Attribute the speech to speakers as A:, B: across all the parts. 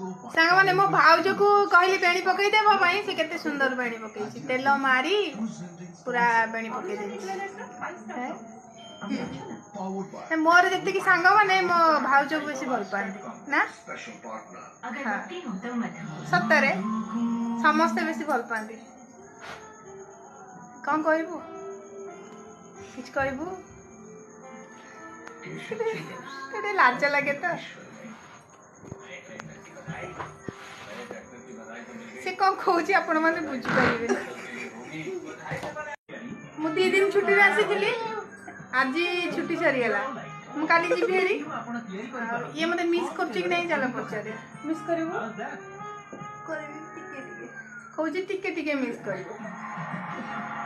A: सांग मैंने मो भाउज को कहली बेणी पकई देबो भाई से केते सुंदर बेणी पकई तेल मारी पूरा बेणी पकई दे मोर जति की सांग माने मो भाउज को बेसी भल पांती ना सतरे समस्त बेसी भल पांती कौन कहबू किछ कहबू केते लाज लगे तो से कौन खोजी आपण माने बुझी परिबे मु 2 दिन छुट्टी रे आसी थिली आज छुट्टी सरी गेला मु काली जीबी हेरी ये मते मिस करछि कि नहीं चला पचारे मिस करबो करबी टिके टिके खोजी टिके टिके मिस करबो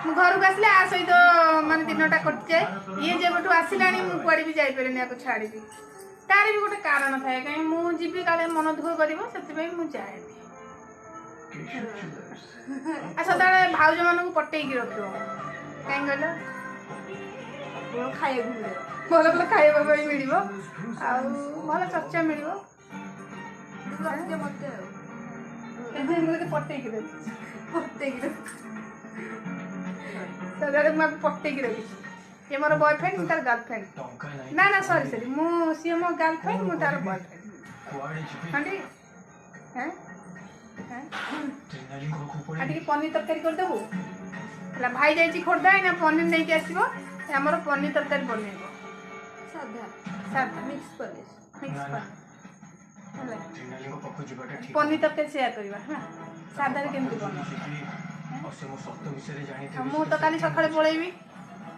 A: मु घर को आसले आ सहित माने दिनटा कट जाए ये जेबटू आसिलानी मु कुआडी भी जाई पेरेनी आको छाडी दी तार भी गोटे कारण थाए कहीं मु जीबी काले मन दुख करिवो सेति मु जाए सदा भाउज मान पटे रख कहीं गल खाइबा भल भल खाइबा मिल भल चर्चा मिल पटे सदा पटे रखी ये मोर बॉयफ्रेंड तार गर्लफ्रेंड ना ना सॉरी सॉरी मु सी मो गर्लफ्रेंड मु तार बॉयफ्रेंड हंडी हैं आटी पनीर तरकारी कर देबो हला भाई जाई छी खोर्दा ना पनीर नै के आसीबो हमर पनीर तरकारी बनेबो सादा सादा मिक्स पनीर हला पनीर तरकारी शेयर करबा हां सादा रे केमति बने असे मो सत्य विषय रे जानि थि मु तो काली सखाळे पळेबी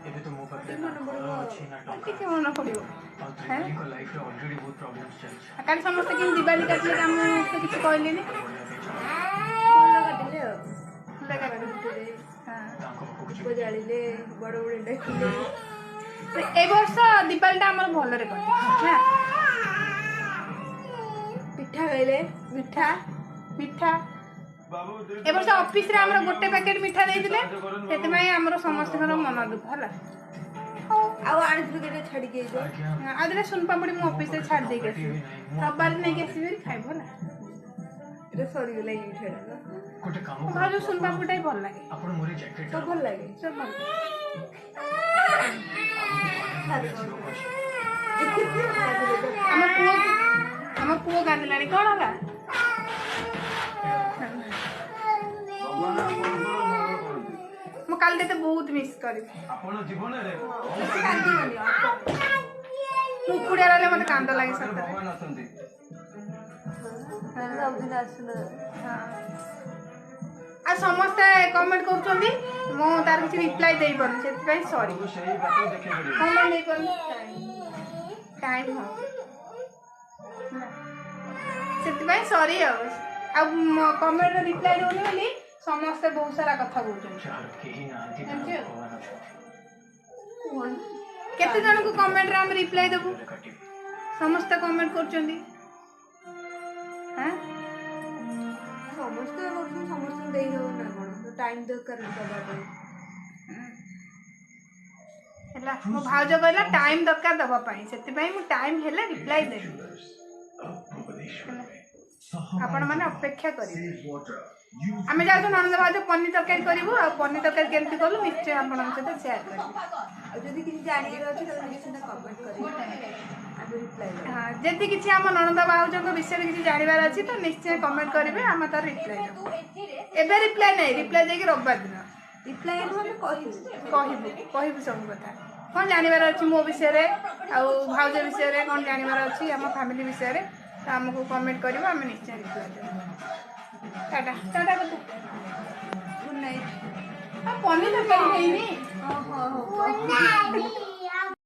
A: एबे तो मो पाखे मन अछि ना ठीक मन पड़िबो हैं को लाइफ रे ऑलरेडी बहुत प्रॉब्लम्स चल काली समस्त कि दिवाली काटले हम तो किछ कहले नि लगा दे हां को जालिले बड़ बड़ देखिले ए वर्ष दीपावली हमर भल रे कटी हां पिठा गइले मिठा मिठा ए वर्ष ऑफिस रे हमर गोटे पैकेट मिठा देइदिले सेते माई हमर समस्त घर मन दुख हला आउ आनी के छाड़ी के जो आदरे सुन पापड़ी मु ऑफिस रे छाड़ दे के सब बार नै के आसीबे खाइबो ना रे सॉरी गले मिठाडा कोटे काम कर जो सुन पापड़ाई भल लागे आपण मोरे जैकेट तो भल लागे सब भल हम पुओ गांदलानी कोन हला मु काल देते बहुत मिस करी आपण जीवन रे मु कुडिया रहले मते कांद लागे सत भगवान असंती सब दिन आसन आ समस्त कमेंट करछोंदी मो तार किछ रिप्लाई देई परन सेति पई सॉरी सही बात देखे पड़ी कमेंट नहीं कर टाइम हो सेति पई सॉरी आ कमेंट रिप्लाई दोनी बोली समस्त बहुत सारा कथा बोलछन केते जन को कमेंट रे हम रिप्लाई देबो समस्त कमेंट करछोंदी हां समस्त समस्त देई हो ना कोन तो टाइम दे कर दबा हला मो भाउज कहला टाइम दरकार दबा पई सेति पई मु टाइम हेला रिप्लाई देबी आपण माने अपेक्षा करी आमे जाउ ननद भाउज पनीर तरकारी करिवो आ पनीर तरकारी केमति करलु निश्चय आपण सहित शेयर करबी आ जदी किछि जानि के अछि त निश्चय कमेंट करिवो आबे रिप्लाई हां जदी किछि हम ननद भाउज को विषय किछि जानिबार अछि त निश्चय कमेंट करिवे हम तार रिप्लाई देबो एबे रिप्लाई नै रिप्लाई देके रविवार दिन रिप्लाई हम कहिबो सब कथा कोन जानिबार अछि मो विषय रे आ भाउज विषय रे कोन जानिबार अछि हम फैमिली विषय रे त हमको कमेंट करिवो हम निश्चय रिप्लाई देबो टाटा टाटा गुड नाइट आ पनीर तरकारी नहीं हां हां